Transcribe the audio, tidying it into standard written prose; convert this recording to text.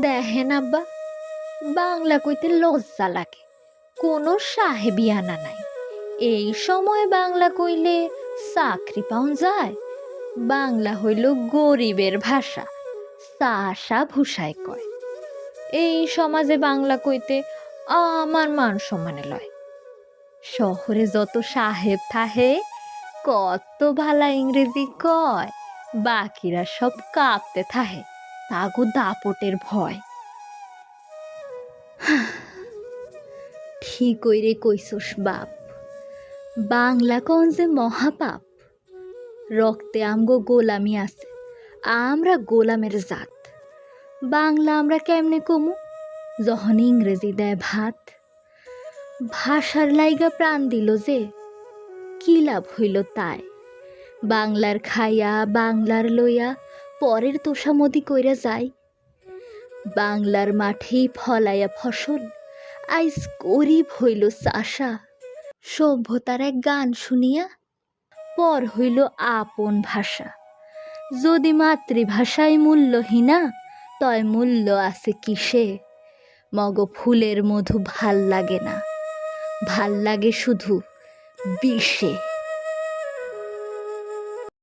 দেখেন আব্বা, বাংলা কইতে লজ্জা লাগে, কোনো সাহেবিয়ানা নাই। এই সময় বাংলা কইলে চাকরি পাওয়া যায়? বাংলা হইল গরিবের ভাষা, চাষা ভুষায় কয়। এই সমাজে বাংলা কইতে আমার মান সম্মানে লয়। শহরে যত সাহেব থাহে কত ভালা ইংরেজি কয়, বাকিরা সব কাঁপতে থাহে তাগো দাপটের ভয়। ঠিক কইরে কইছস বাপ, বাংলা কন যে মহাপাপ। রক্তে আমগো গোলামি আছে, আমরা গোলামের জাত। বাংলা আমরা কেমনে কমু যখন ইংরেজি দেয় ভাত। ভাষার লাইগা প্রাণ দিল যে, কি লাভ হইল তাই? বাংলার খাইয়া বাংলার লইয়া পরের তোষামদি কইরা যায়। বাংলার মাঠেই ফলাইয়া ফসল, আইস গরিব হইল চাষা। সভ্যতার এক গান শুনিয়া পর হইল আপন ভাষা। যদি মাতৃভাষায় মূল্যহীনা, তয় মূল্য আছে কিসে? মগ ফুলের মধু ভাল লাগে না, ভাল লাগে শুধু বিষে।